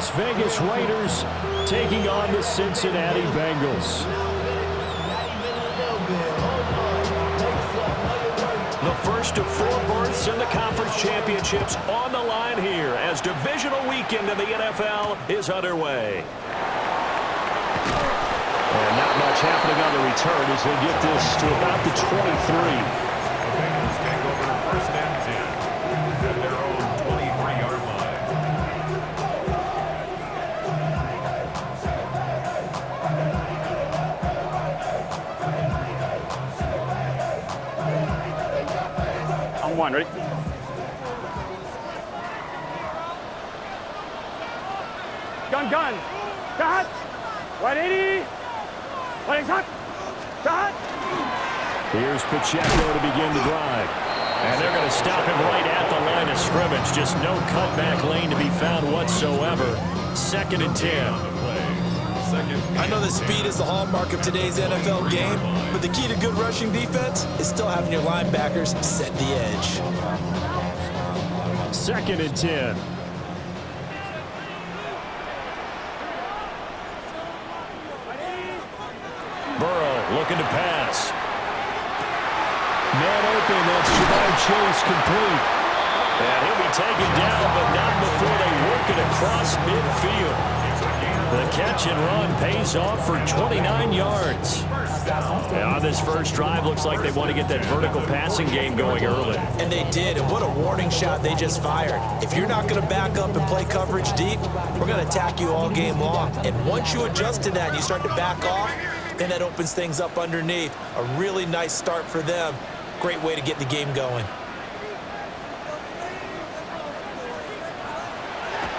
Las Vegas Raiders taking on the Cincinnati Bengals. The first of 4 berths in the conference championships on the line here as divisional weekend in the NFL is underway. And not much happening on the return as they get this to about the 23. The Bengals take over first and 10 at their own 23-yard line. On 1, ready? Gun. Cut. 180. 180. Cut. Here's Pacheco to begin the drive. And they're going to stop him right at the line of scrimmage. Just no cutback lane to be found whatsoever. 2nd and 10. I know that speed is the hallmark of today's NFL game, but the key to good rushing defense is still having your linebackers set the edge. 2nd and 10. Burrow looking to pass. Man open, that's Jamar Chase complete. And he'll be taken down, but not before they work it across midfield. The catch and run pays off for 29 yards. And on this first drive, looks like they want to get that vertical passing game going early. And they did, and what a warning shot they just fired. If you're not going to back up and play coverage deep, we're going to attack you all game long. And once you adjust to that and you start to back off, then that opens things up underneath. A really nice start for them. Great way to get the game going.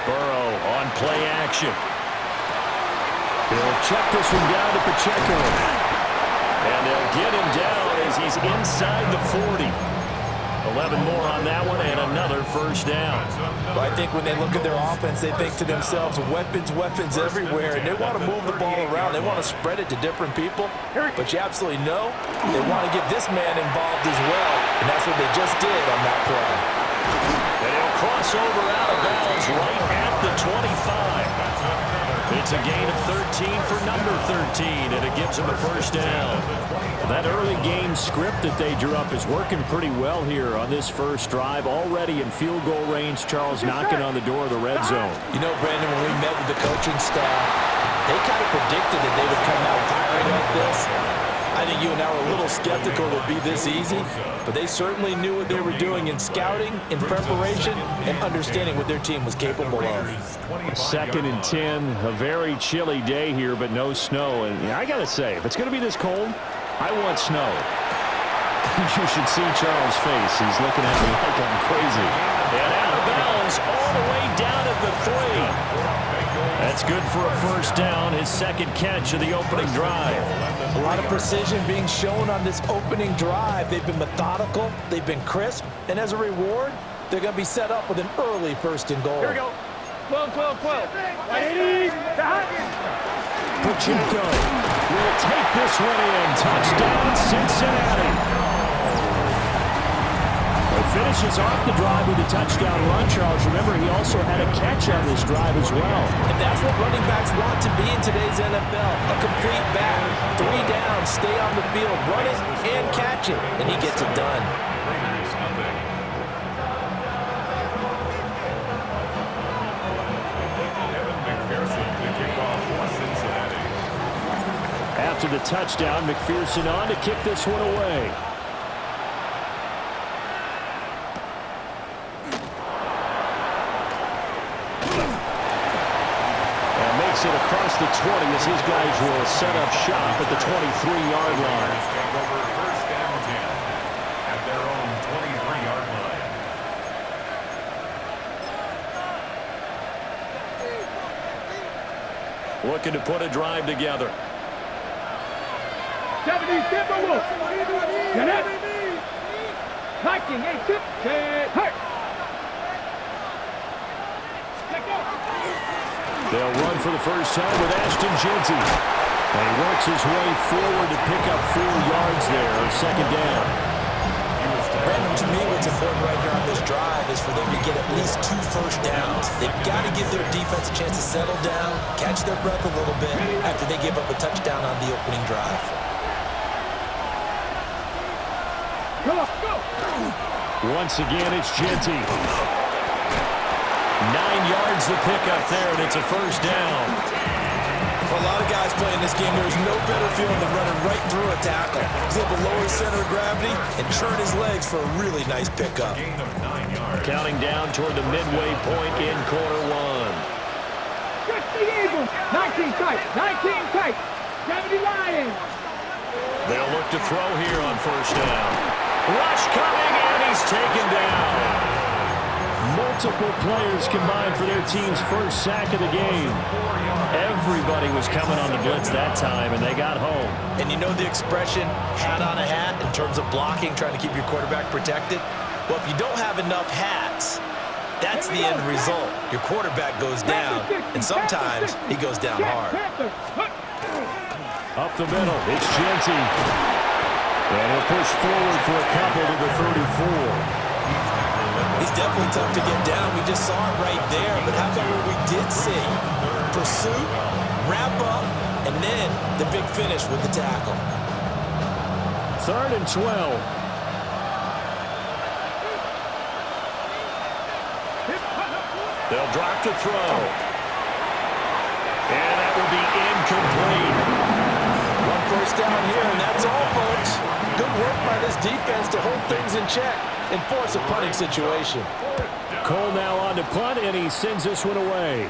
Burrow on play action. He'll check this one down to Pacheco. And they'll get him down as he's inside the 40. 11 more on that one and another first down. Well, I think when they look at their offense, they think to themselves, weapons everywhere, and they want to move the ball around. They want to spread it to different people, but you absolutely know they want to get this man involved as well, and that's what they just did on that play. And he'll cross over out of bounds right at the 25. It's a gain of 13 for number 13, and it gives them a first down. That early game script that they drew up is working pretty well here on this first drive. Already in field goal range, Charles knocking on the door of the red zone. You know, Brandon, when we met with the coaching staff, they kind of predicted that they would come out firing like this. I think you and I were a little skeptical it would be this easy, but they certainly knew what they were doing in scouting, in preparation, and understanding what their team was capable of. 2nd and 10, a very chilly day here, but no snow. And I got to say, if it's going to be this cold, I want snow. You should see Charles' face. He's looking at me like I'm crazy. And out of bounds all the way down at the 3. That's good for a first down, his 2nd catch of the opening drive. A lot of precision being shown on this opening drive. They've been methodical, they've been crisp, and as a reward, they're going to be set up with an early 1st and goal. Here we go. 12. 180. Pacheco will take this one in. Touchdown, Cincinnati. He finishes off the drive with a touchdown run, Charles. Remember, he also had a catch on this drive as well. And that's what running backs want to be in today's NFL. A complete back, 3 downs, stay on the field, run it and catch it, and he gets it done. After the touchdown, McPherson on to kick this one away. And makes it across the 20 as his guys will set up shop at the 23-yard line. Take over first and 10 at their own 23-yard line. Looking to put a drive together. 70, get it. Hiking, hurt. They'll run for the first time with Ashton Jeanty. And he works his way forward to pick up 4 yards there, 2nd down. Brandon, To me, what's important right here on this drive is for them to get at least 2 first downs. They've got to give their defense a chance to settle down, catch their breath a little bit after they give up a touchdown on the opening drive. Once again, it's Genty. 9 yards to pick up there, and it's a first down. For a lot of guys playing this game, there's no better feeling than running right through a tackle. He's able to lower his center of gravity and churn his legs for a really nice pickup. Gain of 9 yards. Counting down toward the midway point in quarter one. Just the Eagles. 19 tight. 19 tight. 70 Lions. They'll look to throw here on first down. Rush coming, and he's taken down. Multiple players combined for their team's first sack of the game. Everybody was coming on the blitz that time, and they got home. And you know the expression, hat on a hat, in terms of blocking, trying to keep your quarterback protected? Well, if you don't have enough hats, that's the end result. Your quarterback goes down, and sometimes he goes down hard. Up the middle, it's Genty. And he'll push forward for a couple to the 34. He's definitely tough to get down. We just saw it right there. But how about what we did see? Pursuit, wrap up, and then the big finish with the tackle. 3rd and 12. They'll drop to throw. And that will be incomplete. 1 first down here, and that's all, folks. Good work by this defense to hold things in check and force a punting situation. Cole now on to punt, and he sends this one away.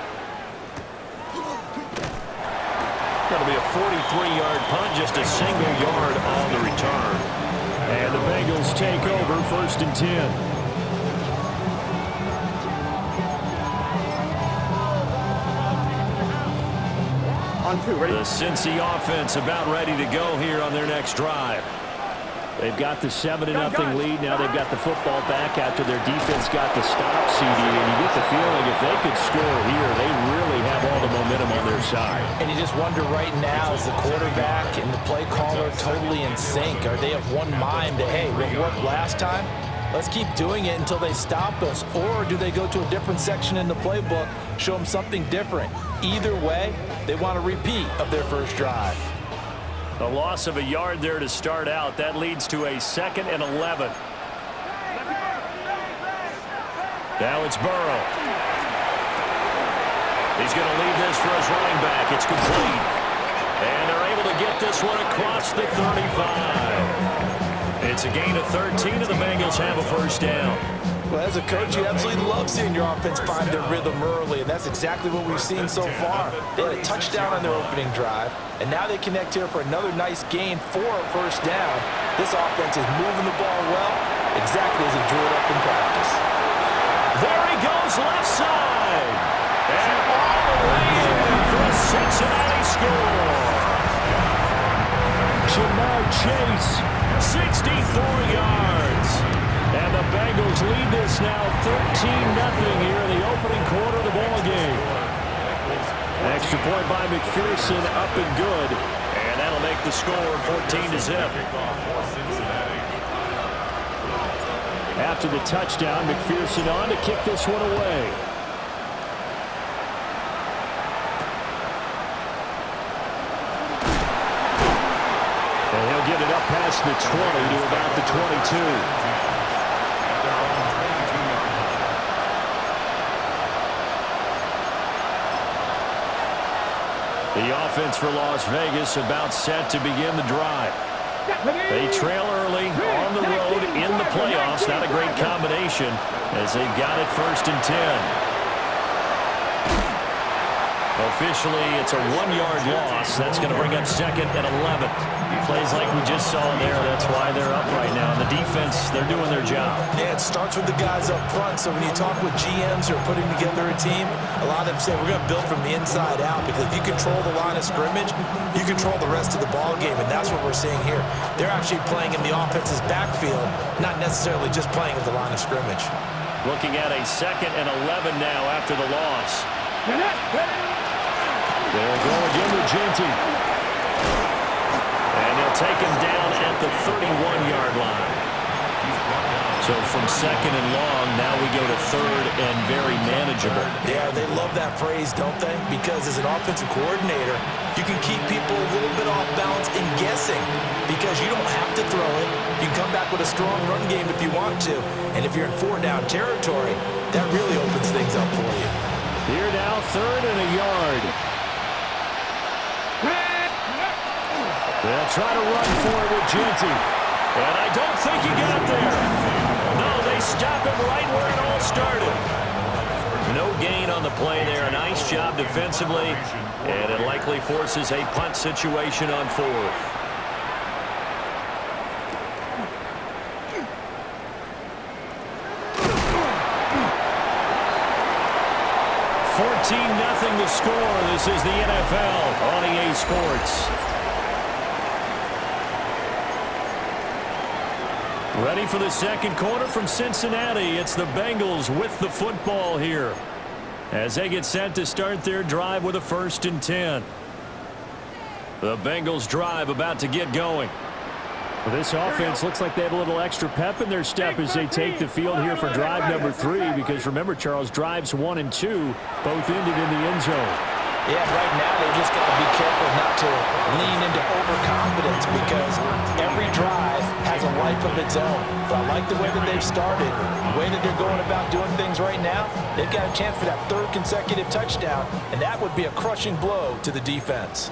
Going to be a 43-yard punt, just a single yard on the return. And the Bengals take over 1st and 10. On 2, ready? The Cincy offense about ready to go here on their next drive. They've got the 7-0 lead. Now they've got the football back after their defense got the stop, CD. And you get the feeling if they could score here, they really have all the momentum on their side. And you just wonder right now, is the quarterback and the play caller totally in sync? Are they of one mind that, hey, what worked last time? Let's keep doing it until they stop us. Or do they go to a different section in the playbook, show them something different? Either way, they want a repeat of their first drive. A loss of a yard there to start out. That leads to a 2nd and 11. Now it's Burrow. He's going to leave this for his running back. It's complete. And they're able to get this one across the 35. It's a gain of 13, and the Bengals have a first down. Well, as a coach, you absolutely love seeing your offense find their rhythm early, and that's exactly what we've seen so far. They had a touchdown on their opening drive, and now they connect here for another nice gain for a first down. This offense is moving the ball well, exactly as he drew it up in practice. There he goes, left side. And all the way in for a Cincinnati score. Jamar Chase, 64 yards. And the Bengals lead this now 13-0 here in the opening quarter of the ball game. Extra point by McPherson, up and good. And that'll make the score 14-0. After the touchdown, McPherson on to kick this one away. And he'll get it up past the 20 to about the 22. The offense for Las Vegas about set to begin the drive. They trail early on the road in the playoffs. Not a great combination as they've got it 1st and 10. Officially, it's a 1-yard loss. That's going to bring up 2nd and 11. Plays like we just saw there. That's why they're up right now. And the defense, they're doing their job. Yeah, it starts with the guys up front. So when you talk with GMs who are putting together a team, a lot of them say we're going to build from the inside out, because if you control the line of scrimmage, you control the rest of the ball game, and that's what we're seeing here. They're actually playing in the offense's backfield, not necessarily just playing at the line of scrimmage. Looking at a 2nd and 11 now after the loss. They'll go again with Genty. And they'll take him down at the 31-yard line. So from second and long, now we go to third and very manageable. Yeah, they love that phrase, don't they? Because as an offensive coordinator, you can keep people a little bit off balance and guessing because you don't have to throw it. You can come back with a strong run game if you want to. And if you're in 4-down territory, that really opens things up for you. Here now, third and a yard. They'll try to run for it with Genty. And I don't think he got there. No, they stop him right where it all started. No gain on the play there. Nice job defensively. And it likely forces a punt situation on fourth. 14-0 the score. This is the NFL on EA Sports. Ready for the second quarter from Cincinnati. It's the Bengals with the football here as they get set to start their drive with a 1st and 10. The Bengals drive about to get going. Well, this offense looks like they have a little extra pep in their step as they take the field here for drive number 3, because remember, Charles, drives 1 and 2 both ended in the end zone. Yeah, right now they just got to be careful not to lean into overconfidence because every drive has a life of its own. But I like the way that they've started, the way that they're going about doing things right now. They've got a chance for that 3rd consecutive touchdown, and that would be a crushing blow to the defense.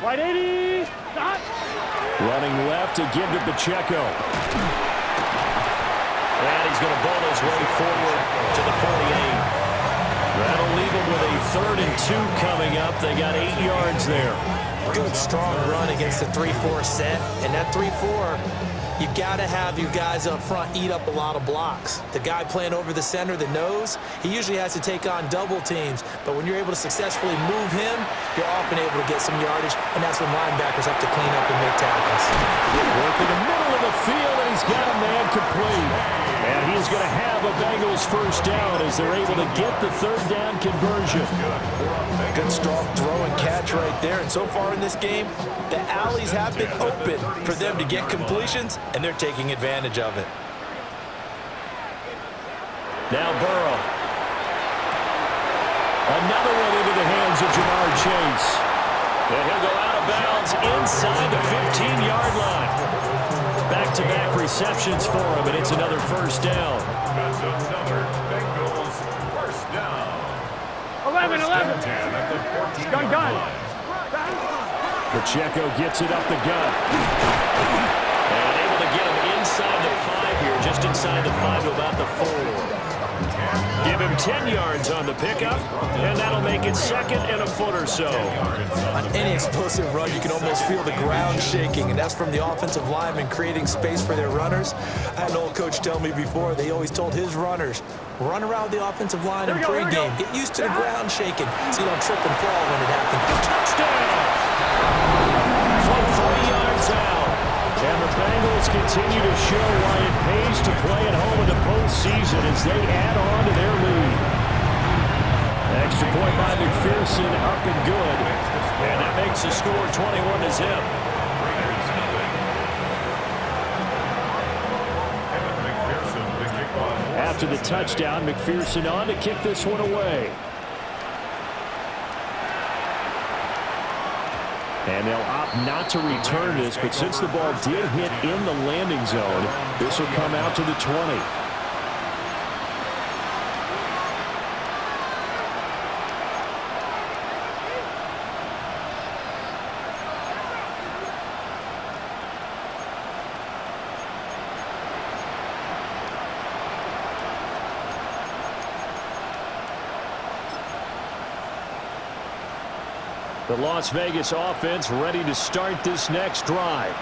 White 80, stop. Running left to give to Pacheco. And he's going to ball his way forward to the 48. That'll leave him with a 3rd and 2 coming up. They got 8 yards there. Good, strong run against the 3-4 set. And that 3-4, you got to have your guys up front eat up a lot of blocks. The guy playing over the center, the nose, he usually has to take on double teams. But when you're able to successfully move him, you're often able to get some yardage. And that's when linebackers have to clean up and make tackles. Work in the middle of the field, and he's got a man complete. And he's going to have a Bengals 1st down as they're able to get the 3rd down conversion. Good strong throw and catch right there. And so far in this game, the alleys have been open for them to get completions, and they're taking advantage of it. Now Burrow. Another one into the hands of Jamar Chase. And he'll go out of bounds inside the 15-yard line. Back-to-back receptions for him, and it's another 1st down. That's another Bengals 1st down. 11. Gun. Pacheco gets it up the gut. And able to get him inside the 5 here, just inside the 5 to about the 4. Give him 10 yards on the pickup, and that'll make it 2nd and a foot or so. On any explosive run, you can almost feel the ground shaking, and that's from the offensive linemen creating space for their runners. I had an old coach tell me before, they always told his runners, run around the offensive line in pregame. Get used to the ground shaking so you don't trip and fall when it happens. Touchdown! From 3 yards out. And the Bengals continue to show why it pays to play at home in the postseason as they add on to their lead. Extra point by McPherson, up and good. And that makes the score 21-0. After the touchdown, McPherson on to kick this one away. And they'll opt not to return this, but since the ball did hit in the landing zone, this will come out to the 20. The Las Vegas offense ready to start this next drive.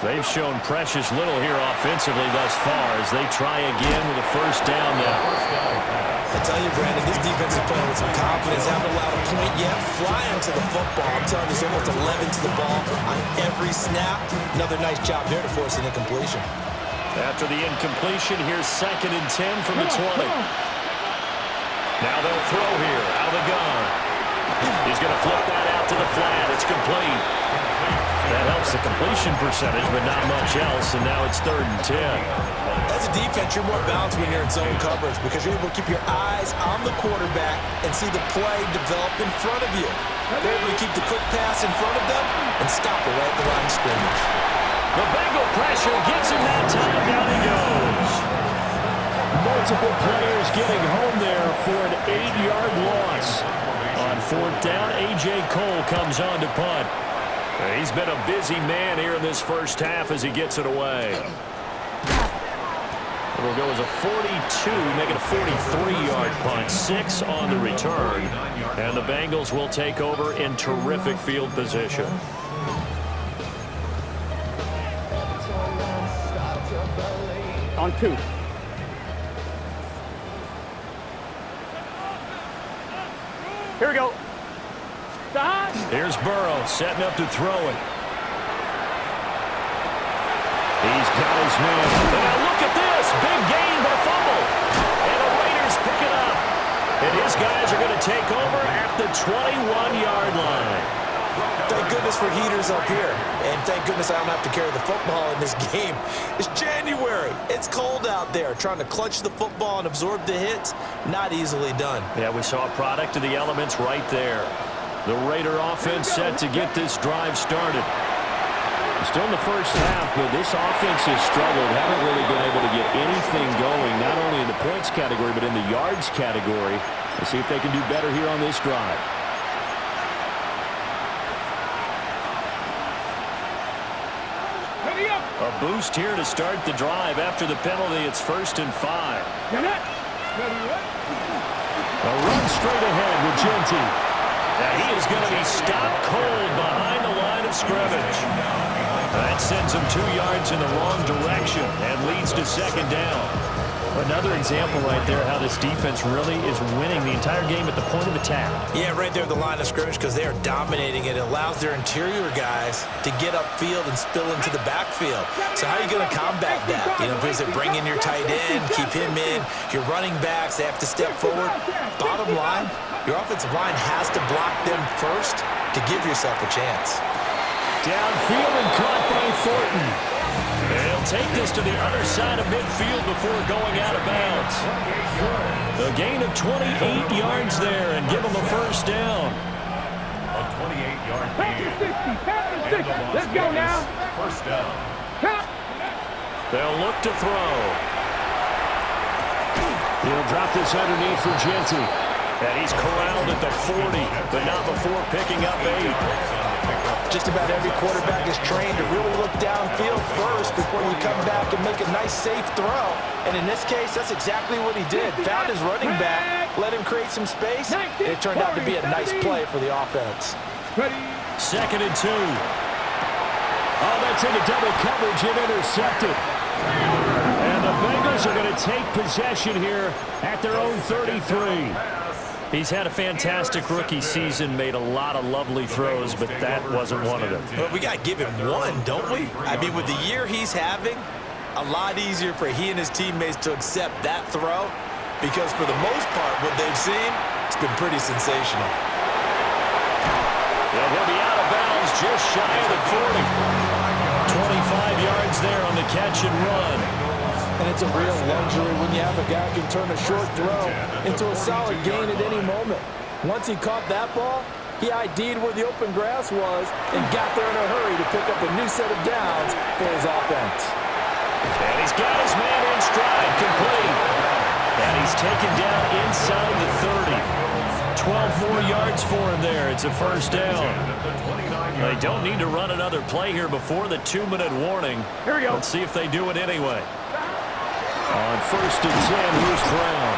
They've shown precious little here offensively thus far as they try again with a 1st down now. I tell you, Brandon, this defense is playing with some confidence. Haven't allowed a point yet. Flying to the football. I'm telling you, there's almost 11 to the ball on every snap. Another nice job there to force an incompletion. After the incompletion, here's 2nd and 10 from the 20. Now they'll throw here out of the gun. He's going to flip that out to the flat. It's complete. That helps the completion percentage, but not much else, and now it's 3rd and 10. As a defense, you're more balanced when you're in zone coverage because you're able to keep your eyes on the quarterback and see the play develop in front of you. They're able to keep the quick pass in front of them and stop it right at the line of scrimmage. The Bengal pressure gets him that time. Down he goes. Multiple players getting home there for an 8-yard loss. On 4th down, A.J. Cole comes on to punt. He's been a busy man here in this first half as he gets it away. It'll go as a 42, make it a 43-yard punt, 6 on the return. And the Bengals will take over in terrific field position. On 2. Here we go. Stop. Here's Burrow setting up to throw it. He's got his man. Now look at this. Big gain, but a fumble. And the Raiders pick it up. And his guys are going to take over at the 21-yard line. Thank goodness for heaters up here. And thank goodness I don't have to carry the football in this game. It's January. It's cold out there. Trying to clutch the football and absorb the hits, not easily done. Yeah, we saw a product of the elements right there. The Raider offense set to get this drive started. Still in the first half, but this offense has struggled. Haven't really been able to get anything going, not only in the points category, but in the yards category. Let's see if they can do better here on this drive. A boost here to start the drive. After the penalty, it's 1st and 5. A run straight ahead with Genty. Now he is going to be stopped cold behind the line of scrimmage. That sends him 2 yards in the wrong direction and leads to 2nd down. Another example right there how this defense really is winning the entire game at the point of attack. Yeah, right there at the line of scrimmage because they are dominating it. It allows their interior guys to get upfield and spill into the backfield. So how are you going to combat that? You know, because they bring in your tight end, keep him in. Your running backs, they have to step forward. Bottom line, your offensive line has to block them first to give yourself a chance. Downfield and caught by Thornton. They'll take this to the other side of midfield before going out of bounds. A gain of 28 yards there and give them a 1st down. A 28-yard Pass 60. Let's go now. 1st down. They'll look to throw. He'll drop this underneath for Genty. And he's corralled at the 40, but not before picking up 8. Just about every quarterback is trained to really look downfield first before you come back and make a nice, safe throw. And in this case, that's exactly what he did. Found his running back, let him create some space, and it turned out to be a nice play for the offense. 2nd and 2. Oh, that's into double coverage and intercepted. And the Bengals are going to take possession here at their own 33. He's had a fantastic rookie season, made a lot of lovely throws, but that wasn't one of them. Well, we got to give him one, don't we? I mean, with the year he's having, a lot easier for he and his teammates to accept that throw because for the most part, what they've seen, it's been pretty sensational. And he'll be out of bounds just shy of the 40. 25 yards there on the catch and run. And it's a real luxury when you have a guy who can turn a short throw into a solid gain at any moment. Once he caught that ball, he ID'd where the open grass was and got there in a hurry to pick up a new set of downs for his offense. And he's got his man in stride, complete. And he's taken down inside the 30. 12 more yards for him there. It's a 1st down. They don't need to run another play here before the 2-minute warning. Here we go. Let's see if they do it anyway. On 1st and 10, here's Brown.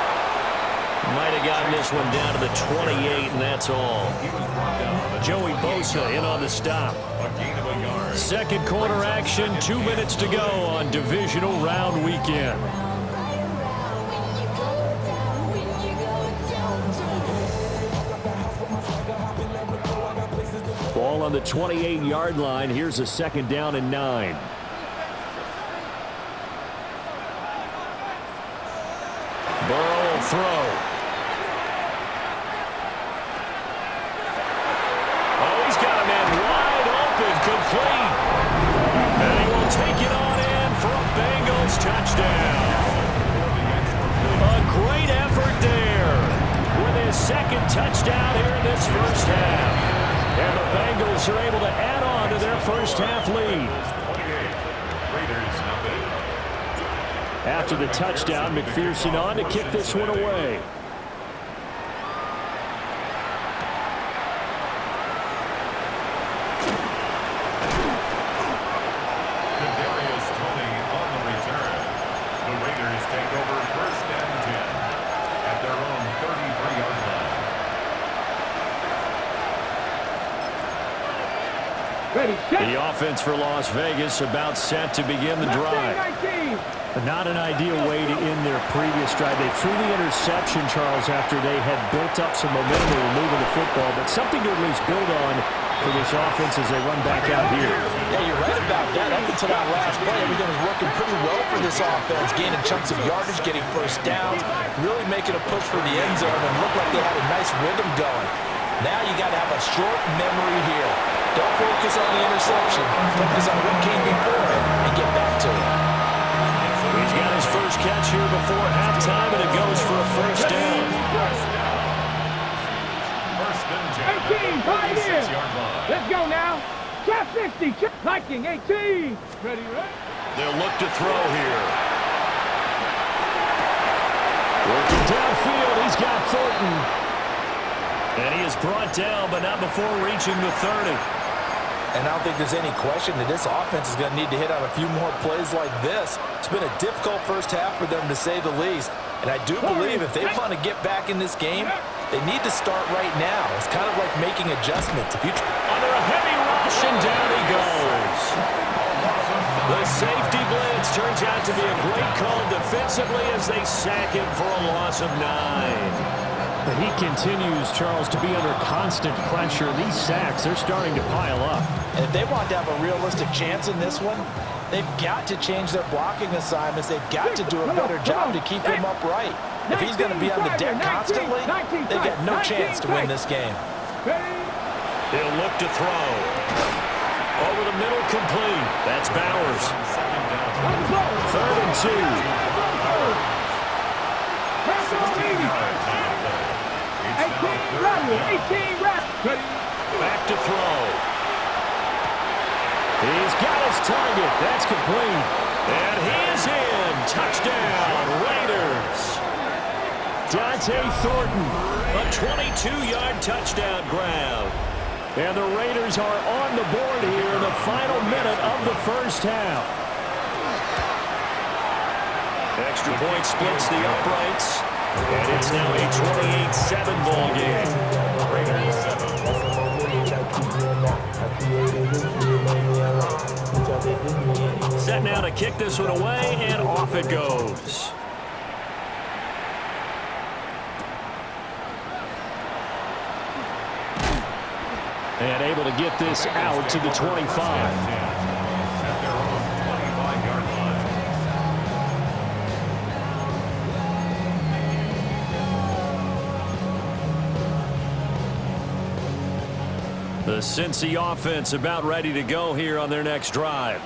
Might have gotten this one down to the 28, and that's all. Joey Bosa in on the stop. 2nd quarter action, 2 minutes to go on Divisional Round weekend. Ball on the 28-yard line. Here's a 2nd down and 9. Burrow will throw. Oh, he's got a man wide open, complete. touchdown here in this first half. And the Bengals are able to add on to their first half lead. After the touchdown, McPherson on to kick this one away. The offense for Las Vegas about set to begin the drive. But not an ideal way to end their previous drive. They threw the interception, Charles, after they had built up some momentum. They were moving the football, but something to at least build on for this offense as they run back out here. Yeah, you're right about that. Up until that last play, everything was working pretty well for this offense, gaining chunks of yardage, getting first downs, really making a push for the end zone, and looked like they had a nice rhythm going. Now you got to have a short memory here. Don't focus on the interception. Focus on what came before it and get back to it. He's got his first catch here before halftime, and it goes for a first down. 18, right in. Let's go now. Trap 50, Viking 18. Ready, right? They'll look to throw here. Working downfield, he's got Thornton. And he is brought down, but not before reaching the 30. And I don't think there's any question that this offense is going to need to hit on a few more plays like this. It's been a difficult first half for them, to say the least. And I do believe if they want to get back in this game, they need to start right now. It's kind of like making adjustments. If you under a heavy rush, and down he goes. The safety blitz turns out to be a great call defensively as they sack him for a loss of 9. But he continues, Charles, to be under constant pressure. These sacks, they're starting to pile up. And if they want to have a realistic chance in this one, they've got to change their blocking assignments. They've got to do a better job to keep him upright. If he's going to be on the deck constantly, they've got no chance to win this game. He'll look to throw. Over the middle, complete. That's Bowers. 3rd and 2. 18 Back to throw. He's got his target. That's complete. And he is in. Touchdown, Raiders. Dante Thornton, a 22-yard touchdown grab. And the Raiders are on the board here in the final minute of the first half. Extra point splits the uprights. And it's now a 28-7 ball game. Set now to kick this one away, and off it goes. And able to get this out to the 25. The Cincy offense about ready to go here on their next drive.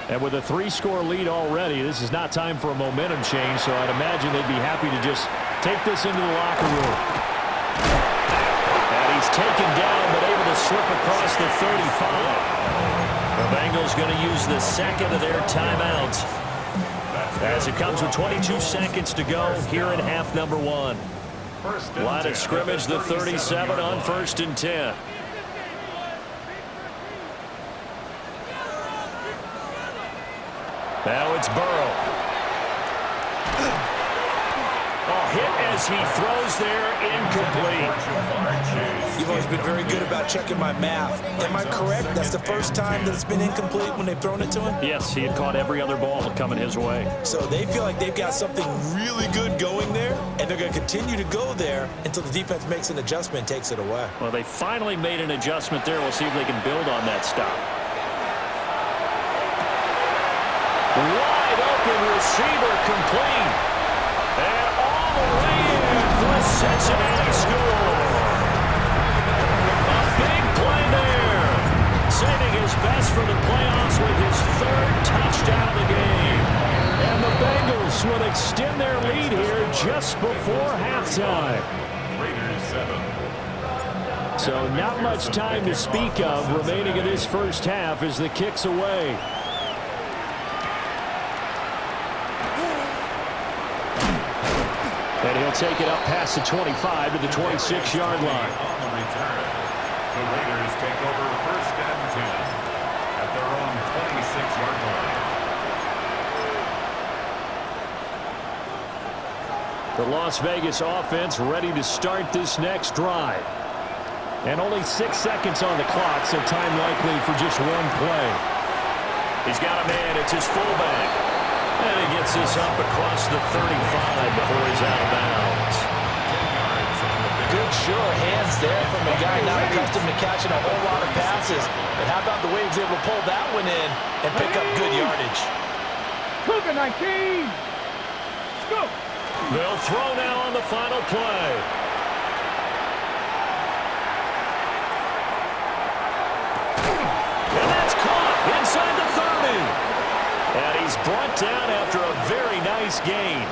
And with a 3-score lead already, this is not time for a momentum change, so I'd imagine they'd be happy to just take this into the locker room. And he's taken down, but able to slip across the 35. The Bengals going to use the second of their timeouts as it comes with 22 seconds to go here in half number 1. Line of scrimmage, the 37 on 1st and 10. Now it's Burrow. Hit as he throws there, incomplete. You've always been very good about checking my math. Am I correct? That's the first time that it's been incomplete when they've thrown it to him? Yes, he had caught every other ball coming his way. So they feel like they've got something really good going there, and they're going to continue to go there until the defense makes an adjustment and takes it away. Well, they finally made an adjustment there. We'll see if they can build on that stop. Wide open receiver, complete. And all the way in for a Cincinnati score. A big play there. Saving his best for the playoffs with his 3rd touchdown of the game. And the Bengals will extend their lead here just before halftime. Raiders 7. So not much time to speak of remaining in this first half as the kick's away. And he'll take it up past the 25 to the 26-yard line. On the return, the Raiders take over first and 10 at their own 26-yard line. The Las Vegas offense ready to start this next drive. And only 6 seconds on the clock, so time likely for just one play. He's got a man. It's his fullback. And he gets this up across the 35 before he's out of bounds. Good sure hands there from a guy not accustomed to catching a whole lot of passes. But how about the way he was able to pull that one in and pick up good yardage? Cougar 19. Go. They'll throw now on the final play. And that's caught inside the 30. And he's brought down after a very nice gain.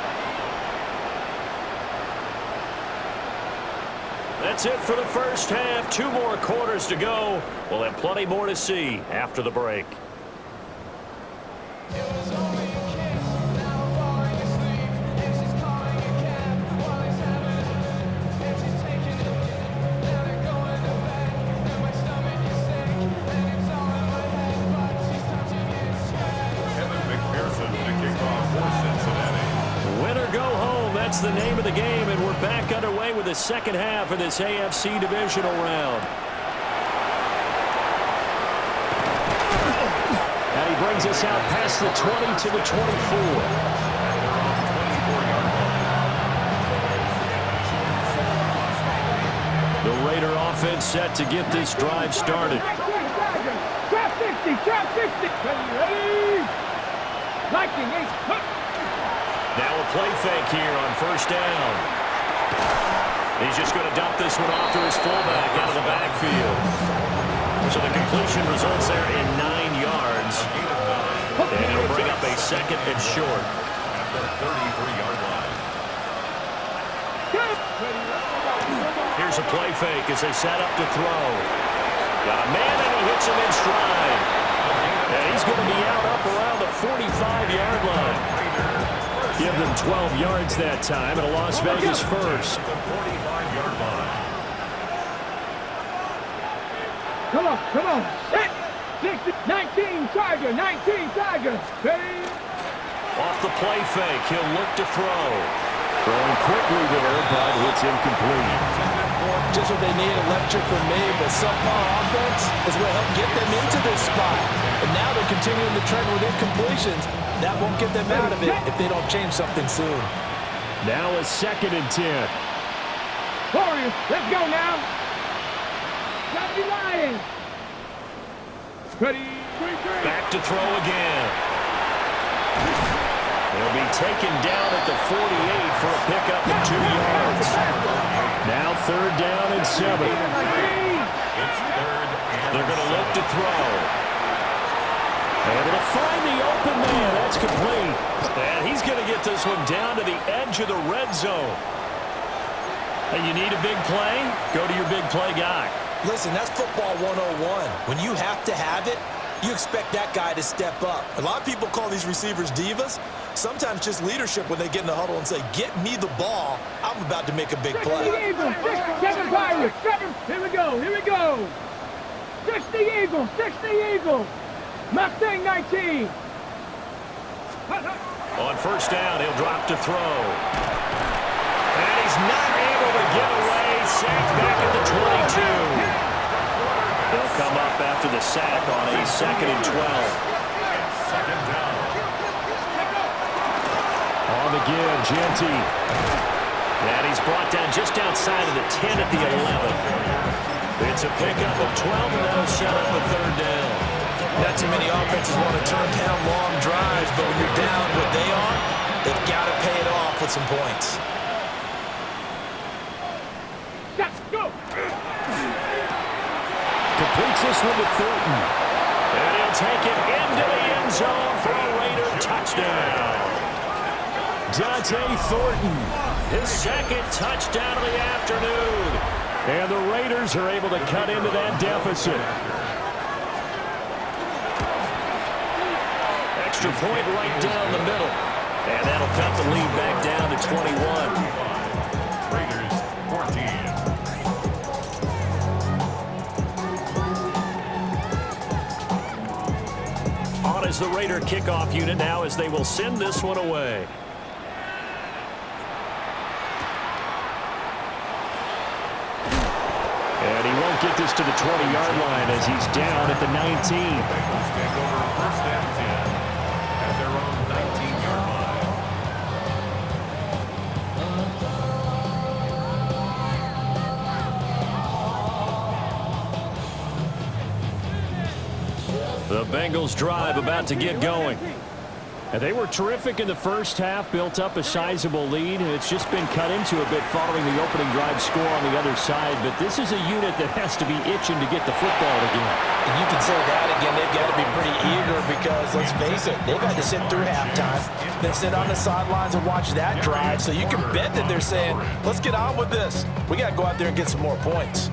That's it for the first half. 2 more quarters to go. We'll have plenty more to see after the break. That's the name of the game, and we're back underway with the second half of this AFC Divisional round. And he brings us out past the 20 to the 24. The Raider offense set to get this drive started. Trap 50, trap 50. Ready? Liking 8. Now a play fake here on first down. He's just going to dump this one off to his fullback out of the backfield. So the completion results there in 9 yards. And it'll bring up a second and short. At the 33-yard line. Here's a play fake as they set up to throw. Got a man and he hits him in stride. And he's going to be out up around the 45-yard line. Give them 12 yards that time, and a Las Vegas first. The 45-yard line. Come on. Set. 60, 19, Tiger, 19, Tiger. Ready? Off the play fake, he'll look to throw. Throwing quickly there, but it's incomplete. Just what they need, electric from me, but subpar offense is what helped get them into this spot. And now they're continuing the trend with incompletions. That won't get them out of it if they don't change something soon. Now a 2nd and 10. Warriors, let's go now. Gotta be lying. Ready? 3. Back to throw again. He'll be taken down at the 48 for a pickup of 2 yards. Now 3rd down and 7. It's 3rd and They're going to look to throw. Able to find the open man. That's complete. And he's going to get this one down to the edge of the red zone. Hey, you need a big play? Go to your big play guy. Listen, that's football 101. When you have to have it, you expect that guy to step up. A lot of people call these receivers divas. Sometimes just leadership when they get in the huddle and say, get me the ball. I'm about to make a big play. 7 Pirates. 7. Here we go. 60 Eagles. 60 Eagles. Mustang 19. On first down, he'll drop to throw. And he's not able to get away. Sacked back at the 22. They'll come up after the sack on a 2nd and 12. 2nd down. On the give, Genty. And he's brought down just outside of the 10 at the 11. It's a pickup of 12, and that'll set up a 3rd down. Not too many offenses want to turn down long drives, but when you're down what they are, they've got to pay it off with some points. Let's go. Completes this one to Thornton. And he'll take it into the end zone for a Raider touchdown. Dante Thornton. His second touchdown of the afternoon. And the Raiders are able to cut into that deficit. Extra point right down the middle. And that'll cut the lead back down to 21. Raiders 14. On is the Raider kickoff unit now as they will send this one away. And he won't get this to the 20-yard line as he's down at the 19. Bengals take over first and 10 at their own 19-yard line. The Bengals drive about to get going. And they were terrific in the first half, built up a sizable lead, and it's just been cut into a bit following the opening drive score on the other side. But this is a unit that has to be itching to get the football again. And you can say that again. They've got to be pretty eager because, let's face it, they've had to sit through halftime, then sit on the sidelines and watch that drive. So you can bet that they're saying, let's get on with this. We got to go out there and get some more points.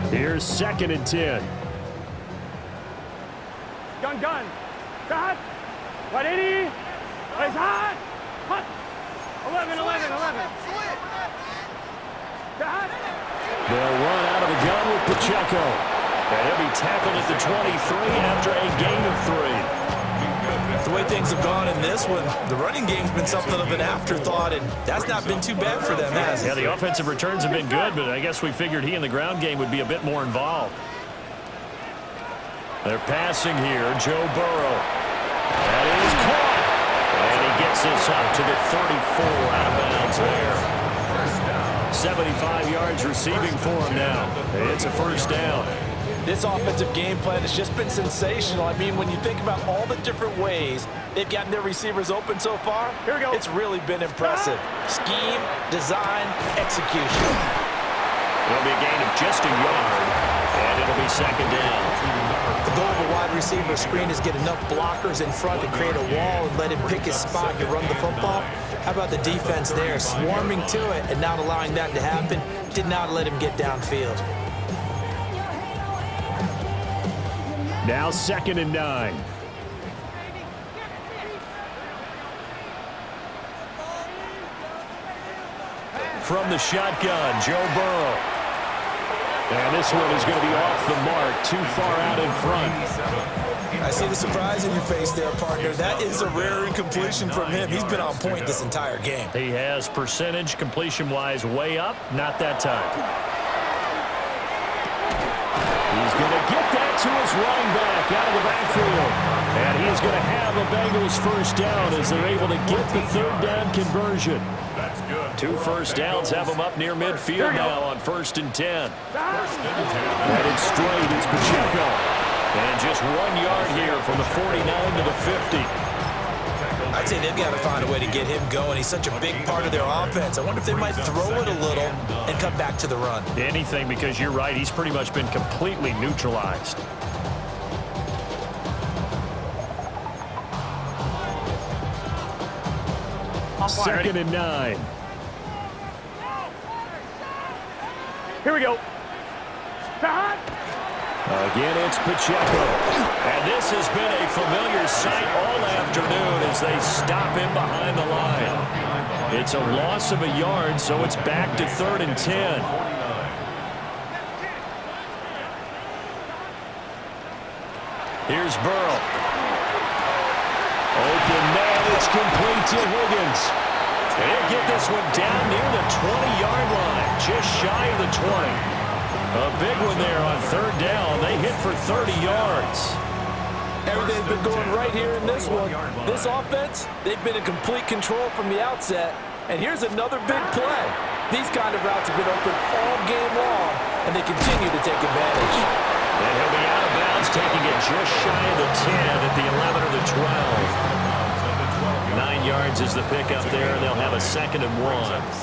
Here's 2nd and 10. Gun. Hot. 180. It's hot. Hot. 11. Hot. They'll run out of the gun with Pacheco. And he'll be tackled at the 23 after a gain of 3. The way things have gone in this one, the running game's been something of an afterthought, and that's not been too bad for them, has it? Yeah, the offensive returns have been good, but I guess we figured he in the ground game would be a bit more involved. They're passing here, Joe Burrow. That is caught. And he gets this up to the 34 out of bounds there. 75 yards receiving for him now. It's a first down. This offensive game plan has just been sensational. I mean, when you think about all the different ways they've gotten their receivers open so far, it's really been impressive. Scheme, design, execution. It'll be a gain of just a yard, and it'll be 2nd down. The goal of a wide receiver screen is get enough blockers in front to create a wall and let him pick his spot to run the football. How about the defense there, swarming to it and not allowing that to happen? Did not let him get downfield. Now 2nd and 9. From the shotgun, Joe Burrow. And this one is going to be off the mark, too far out in front. I see the surprise in your face there, partner. That is a rare incompletion from him. He's been on point this entire game. He has percentage completion-wise way up, not that time. He's going to get that to his running back out of the backfield. And he is going to have a Bengals first down as they're able to get the 3rd down conversion. That's good. 2 first downs have them up near midfield now on 1st and 10. Headed straight, it's Pacheco. And just 1 yard here from the 49 to the 50. I'd say they've got to find a way to get him going. He's such a big part of their offense. I wonder if they might throw it a little and come back to the run. Anything, because you're right. He's pretty much been completely neutralized. Second and 9. Here we go. Again, it's Pacheco. And this has been a familiar sight all afternoon as they stop him behind the line. It's a loss of a yard, so it's back to 3rd and 10. Here's Burrow. Open man, it's complete to Higgins. And he'll get this one down near the 20-yard line, just shy of the 20. A big one there on 3rd down. They hit for 30 yards. Everything's been going right here in this one. This offense, they've been in complete control from the outset. And here's another big play. These kind of routes have been open all game long, and they continue to take advantage. And he'll be out of bounds, taking it just shy of the 10 at the 11 or the 12. 9 yards is the pickup there, and they'll have a 2nd and 1.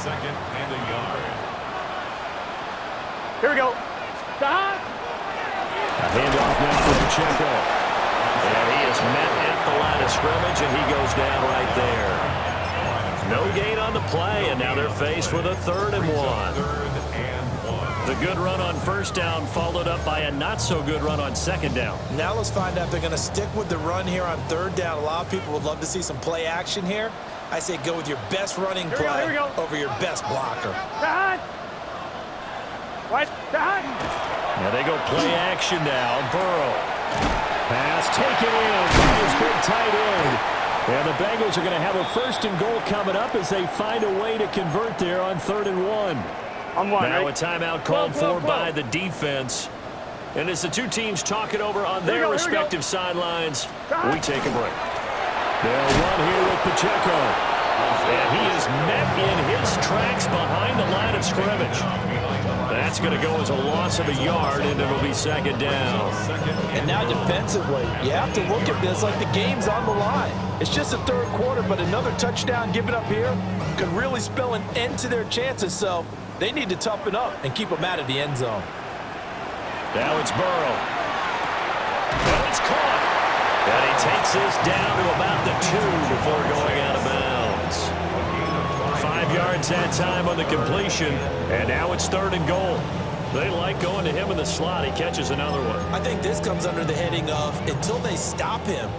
2nd and a yard. Here we go. Stop. Handoff now for Pacheco. And he is met at the line of scrimmage, and he goes down right there. No gain on the play, and now they're faced with a 3rd and 1. The good run on first down followed up by a not-so-good run on second down. Now let's find out if they're going to stick with the run here on 3rd down. A lot of people would love to see some play action here. I say go with your best running play over your best blocker. Now they go play action now. Burrow. Pass taken in by his big tight end. And the Bengals are going to have a 1st and goal coming up as they find a way to convert there on 3rd and 1. Now a timeout called for by the defense. And as the two teams talk it over on their respective sidelines, we take a break. They'll run here with Pacheco. And he is met in his tracks behind the line of scrimmage. That's going to go as a loss of a yard, and it'll be 2nd down. And now defensively, you have to look at this like the game's on the line. It's just the 3rd quarter, but another touchdown given up here could really spell an end to their chances. So they need to toughen up and keep them out of the end zone. Now it's Burrow. Well, it's caught. And he takes this down to about the 2 before going out of bounds. 5 yards that time on the completion, and now it's 3rd and goal. They like going to him in the slot. He catches another one. I think this comes under the heading of until they stop him,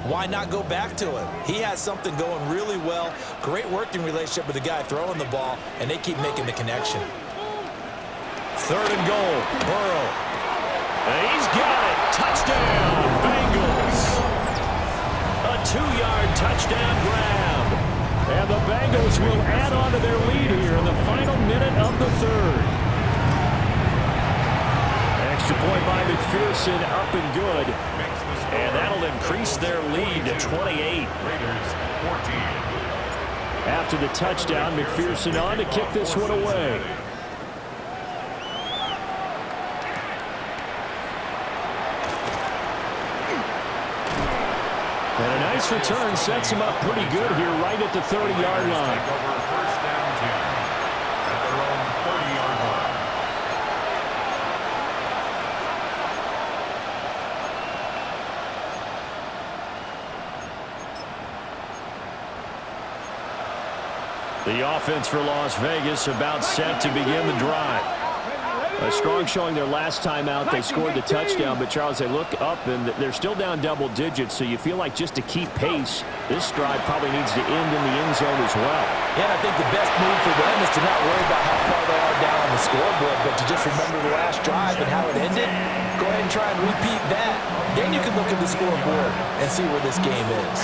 why not go back to him? He has something going really well. Great working relationship with the guy throwing the ball, and they keep making the connection. 3rd and goal. Burrow. And he's got it. Touchdown, Bengals. A 2-yard touchdown grab. And the Bengals will add on to their lead here in the final minute of the 3rd. Extra point by McPherson, up and good. And that'll increase their lead to 28. After the touchdown, McPherson on to kick this one away. And a nice return sets him up pretty good here right at the 30-yard line. The offense for Las Vegas about set to begin the drive. A strong showing their last time out. They scored the touchdown, but Charles, they look up and they're still down double digits, so you feel like just to keep pace, this drive probably needs to end in the end zone as well. Yeah, and I think the best move for them is to not worry about how far they are down on the scoreboard, but to just remember the last drive and how it ended. Go ahead and try and repeat that. Then you can look at the scoreboard and see where this game is.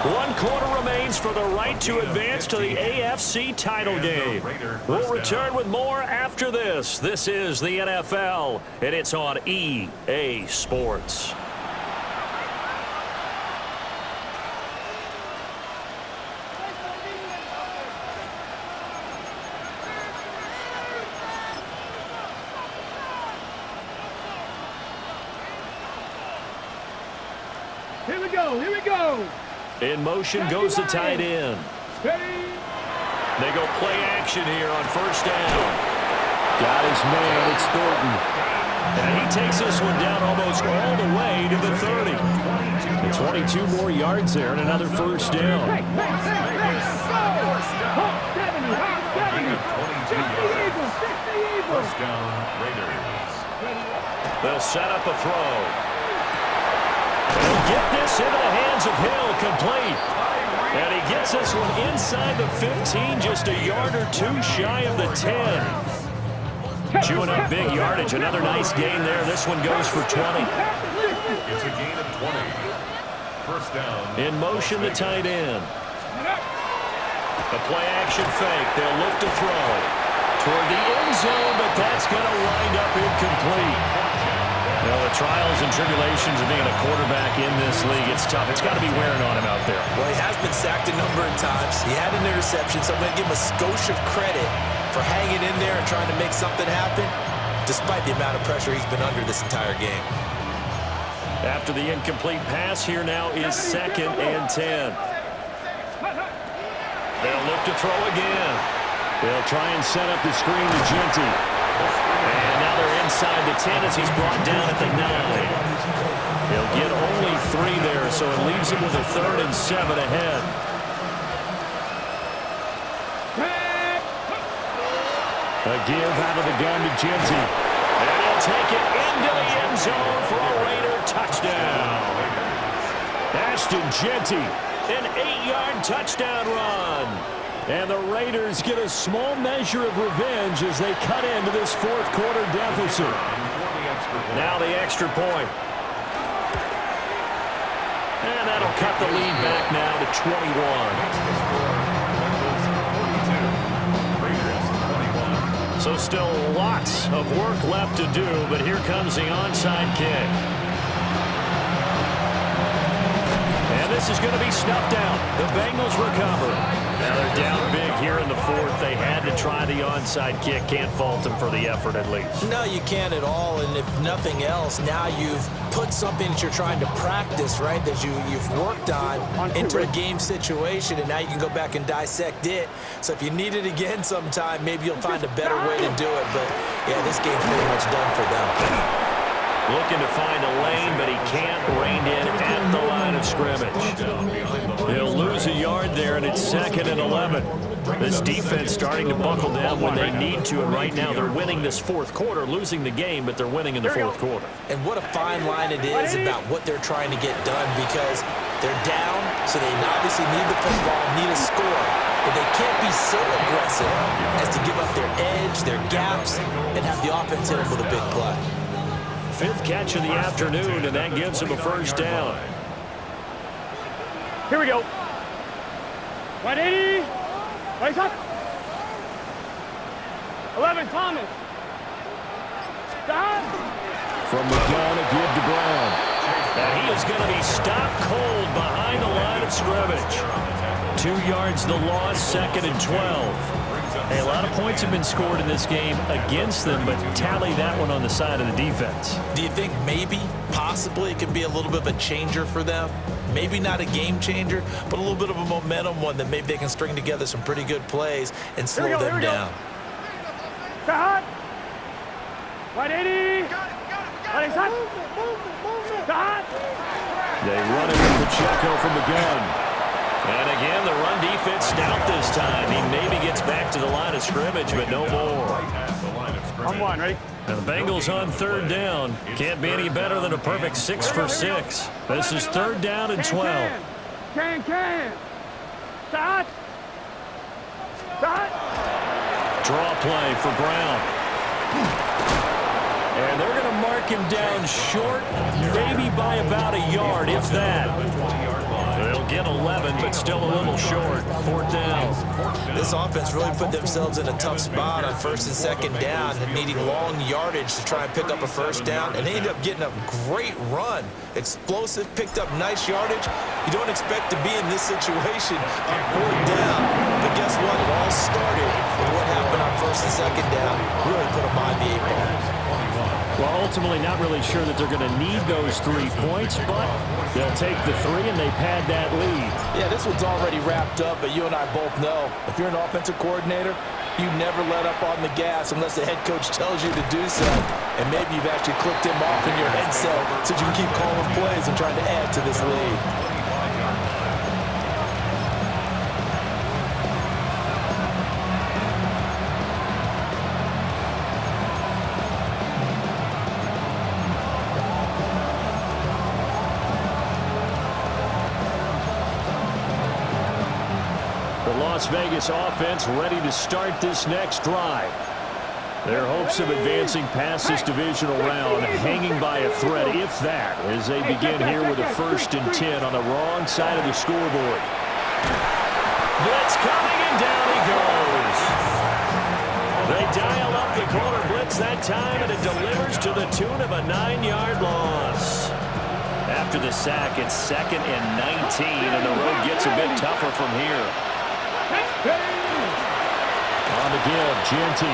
1 quarter remains for the right to advance to the AFC title game. We'll return with more after this. This is the NFL, and it's on EA Sports. Here we go, here we go. In motion goes the tight end. They go play action here on 1st down. Got his man, it's Thornton. And he takes this one down almost all the way to the 30. And 22 more yards there and another 1st down. First down, Raiders. They'll set up a throw. They'll get this into the hands of Hill, complete. And he gets this one inside the 15, just a yard or 2 shy of the 10. Chewing up big yardage, another nice gain there. This one goes for 20. It's a gain of 20. First down. In motion, the tight end. The play action fake. They'll look to throw toward the end zone, but that's going to wind up incomplete. You know, the trials and tribulations of being a quarterback in this league, it's tough. It's got to be wearing on him out there. Well, he has been sacked a number of times. He had an interception, so I'm going to give him a skosh of credit for hanging in there and trying to make something happen, despite the amount of pressure he's been under this entire game. After the incomplete pass, here now is 2nd and 10. They'll look to throw again. They'll try and set up the screen to Genty. And now they're in inside the 10 as he's brought down at the 9. He'll get only 3 there, so it leaves him with a 3rd and 7 ahead. A give out of the gun to Genty. And he'll take it into the end zone for a Raider touchdown. Ashton Genty, an 8-yard touchdown run. And the Raiders get a small measure of revenge as they cut into this fourth quarter deficit. Now the extra point. And that'll cut the lead back now to 21. So still lots of work left to do, but here comes the onside kick. And this is going to be snuffed out. The Bengals recover. Now they're down big here in the fourth. They had to try the onside kick. Can't fault them for the effort at least. No, you can't at all. And if nothing else, now you've put something that you're trying to practice, right, that you've worked on into a game situation, and now you can go back and dissect it. So if you need it again sometime, maybe you'll find a better way to do it. But, yeah, this game's pretty much done for them. Looking to find a lane, but he can't rein in at the line of scrimmage. He'll lose a yard there, and it's 2nd and 11. This defense starting to buckle down when they need to, and right now they're winning this fourth quarter, losing the game, but they're winning in the fourth quarter. And what a fine line it is about what they're trying to get done, because they're down, so they obviously need the football, need a score, but they can't be so aggressive as to give up their edge, their gaps, and have the offense hit them with a big play. 5th catch of the afternoon, and that gives him a first down. Here we go. 180. Race up. 11, Thomas. Stop. From the gun, a give to Brown. And he is going to be stopped cold behind the line of scrimmage. 2 yards the loss, 2nd and 12. Hey, a lot of points have been scored in this game against them, but tally that one on the side of the defense. Do you think maybe, possibly, it could be a little bit of a changer for them? Maybe not a game changer, but a little bit of a momentum one that maybe they can string together some pretty good plays and slow them down. Stop. 180. Stop. They run it with Pacheco from the gun. And again, the run defense stout this time. He maybe gets back to the line of scrimmage, but no more. On 1, ready? And the Bengals on 3rd down. Can't be any better than a perfect 6 for 6. This is 3rd down and 12. Can. Stop. Stop. Draw play for Brown. And they're going to mark him down short, maybe by about a yard, if that. They'll get 11, but still a little short. 4th down. This offense really put themselves in a tough spot on 1st and 2nd down, and needing long yardage to try and pick up a first down, and they ended up getting a great run. Explosive, picked up nice yardage. You don't expect to be in this situation on 4th down, but guess what? It all started with what happened on 1st and 2nd down. Really put them behind the 8 ball. Well, ultimately not really sure that they're going to need those 3 points, but they'll take the 3 and they pad that lead. Yeah, this one's already wrapped up, but you and I both know if you're an offensive coordinator, you never let up on the gas unless the head coach tells you to do so. And maybe you've actually clicked him off in your headset so you can keep calling plays and trying to add to this lead. Las Vegas offense ready to start this next drive. Their hopes of advancing past this divisional round hanging by a thread, if that, as they begin here with a 1st and 10 on the wrong side of the scoreboard. Blitz coming, and down he goes. They dial up the corner blitz that time, and it delivers to the tune of a 9-yard loss. After the sack, it's 2nd and 19, and the road gets a bit tougher from here. On the give, Genty.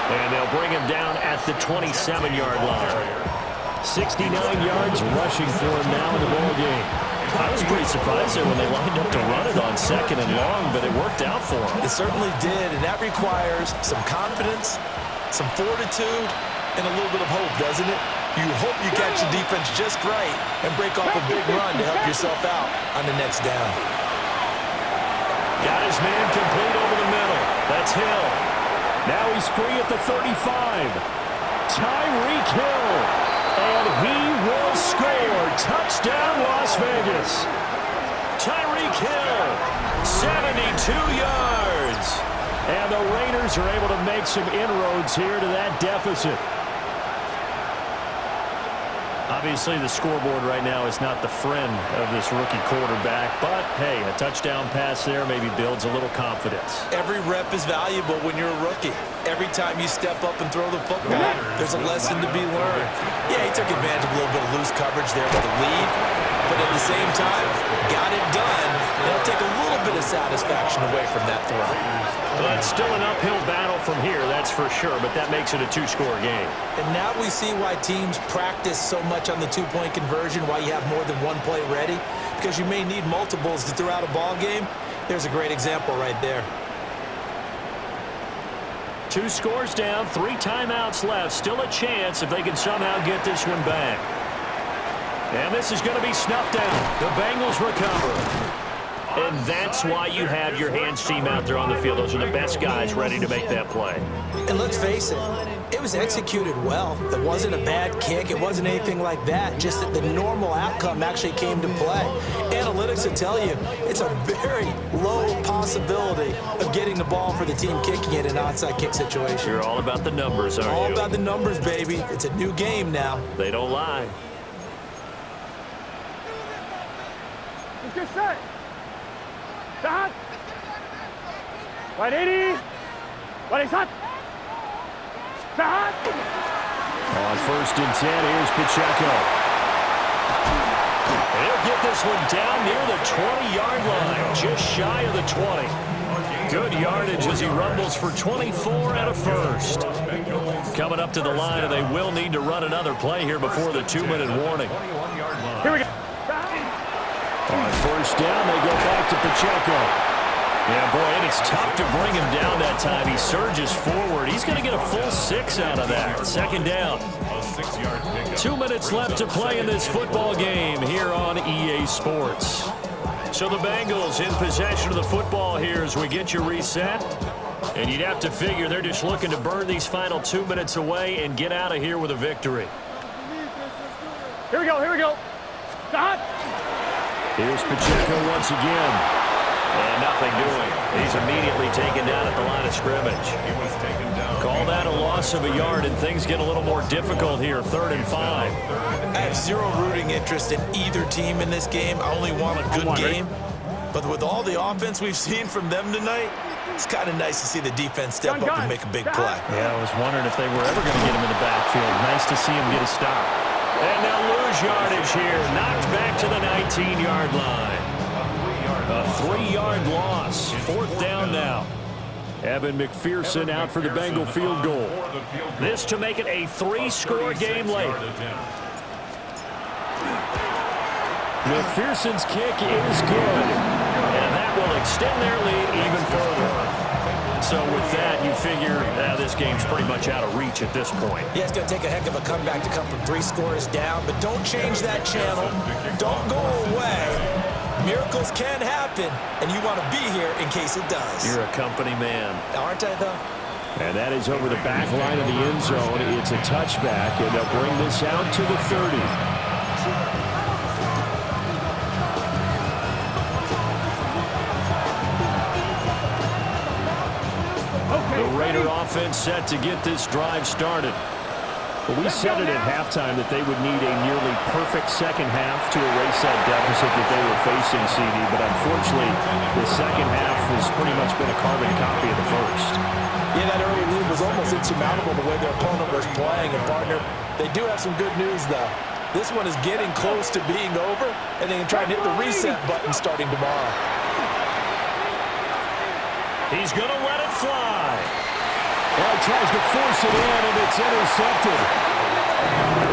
And they'll bring him down at the 27-yard line. 69 yards rushing for him now in the ball game. I was pretty surprised there when they lined up to run it on 2nd and long, but it worked out for them. It certainly did, and that requires some confidence, some fortitude, and a little bit of hope, doesn't it? You hope you catch the defense just right and break off a big run to help yourself out on the next down. Got his man complete over the middle. That's Hill. Now he's free at the 35. Tyreek Hill. And he will score. Touchdown, Las Vegas. Tyreek Hill, 72 yards. And the Raiders are able to make some inroads here to that deficit. Obviously, the scoreboard right now is not the friend of this rookie quarterback, but, hey, a touchdown pass there maybe builds a little confidence. Every rep is valuable when you're a rookie. Every time you step up and throw the football, there's a lesson to be learned. Yeah, he took advantage of a little bit of loose coverage there with the lead, but at the same time, got it done. It'll take a little bit of satisfaction away from that throw. Well, it's still an uphill battle from here, that's for sure, but that makes it a two-score game. And now we see why teams practice so much on the two-point conversion, why you have more than one play ready, because you may need multiples to throw out a ball game. There's a great example right there. 2 scores down, 3 timeouts left. Still a chance if they can somehow get this one back. And this is going to be snuffed out. The Bengals recover. And that's why you have your hands team out there on the field. Those are the best guys ready to make that play. And let's face it, it was executed well. It wasn't a bad kick. It wasn't anything like that. Just that the normal outcome actually came to play. Analytics will tell you it's a very low possibility of getting the ball for the team kicking it in an onside kick situation. You're all about the numbers, aren't you? All about the numbers, baby. It's a new game now. They don't lie. Let's get set. Start. 180. 180. Start. On 1st and 10, here's Pacheco. He'll get this one down near the 20-yard line, just shy of the 20. Good yardage as he rumbles for 24 and a first. Coming up to the line, and they will need to run another play here before the 2-minute warning. Here we go. On 1st down, they go back to Pacheco. Yeah, boy, and it's tough to bring him down that time. He surges forward. He's going to get a full 6 out of that. 2nd down. 2 minutes left to play in this football game here on EA Sports. So the Bengals in possession of the football here as we get you reset. And you'd have to figure they're just looking to burn these final 2 minutes away and get out of here with a victory. Here we go. Here we go. Start. Here's Pacheco once again. And nothing doing. He's immediately taken down at the line of scrimmage. Call that a loss of a yard, and things get a little more difficult here. 3rd and 5. I have zero rooting interest in either team in this game. I only want a good game. But with all the offense we've seen from them tonight, it's kind of nice to see the defense step up and make a big play. Yeah, I was wondering if they were ever going to get him in the backfield. Nice to see him get a stop. And they'll lose yardage here. Knocked back to the 19-yard line. A 3-yard loss. 4th down now. Evan McPherson out for the Bengal field goal. This to make it a 3-score game late. McPherson's kick is good. And that will extend their lead even further. So with that, you figure this game's pretty much out of reach at this point. Yeah, it's going to take a heck of a comeback to come from 3 scores down, but don't change that channel. Don't go away. Miracles can happen, and you want to be here in case it does. You're a company man. Aren't I, though? And that is over the back line of the end zone. It's a touchback, and they'll bring this out to the 30. The Raider offense set to get this drive started. But we said it at halftime that they would need a nearly perfect second half to erase that deficit that they were facing, CD. But unfortunately, the second half has pretty much been a carbon copy of the first. Yeah, that early lead was almost insurmountable the way their opponent was playing. And, partner, they do have some good news, though. This one is getting close to being over, and they can try and hit the reset button starting tomorrow. He's going to let it fly. Well, he tries to force it in, and it's intercepted.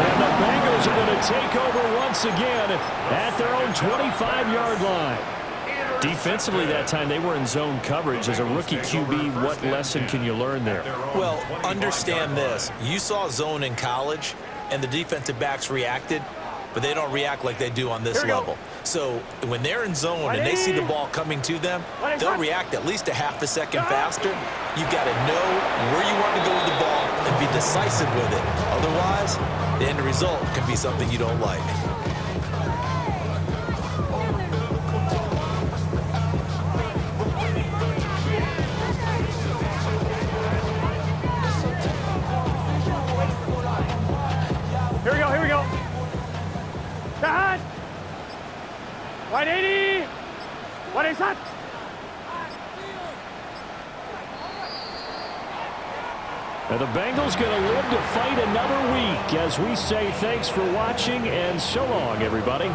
And the Bengals are going to to take over once again at their own 25-yard line. Defensively that time, they were in zone coverage. As a rookie QB, what lesson can you learn there? Well, understand this. You saw zone in college, and the defensive backs reacted, but they don't react like they do on this level. So when they're in zone and they see the ball coming to them, they'll react at least a half a second faster. You've got to know where you want to go with the ball and be decisive with it. Otherwise, the end result can be something you don't like. Here we go. Side. 180. What is that? And the Bengals going to live to fight another week as we say thanks for watching and so long, everybody.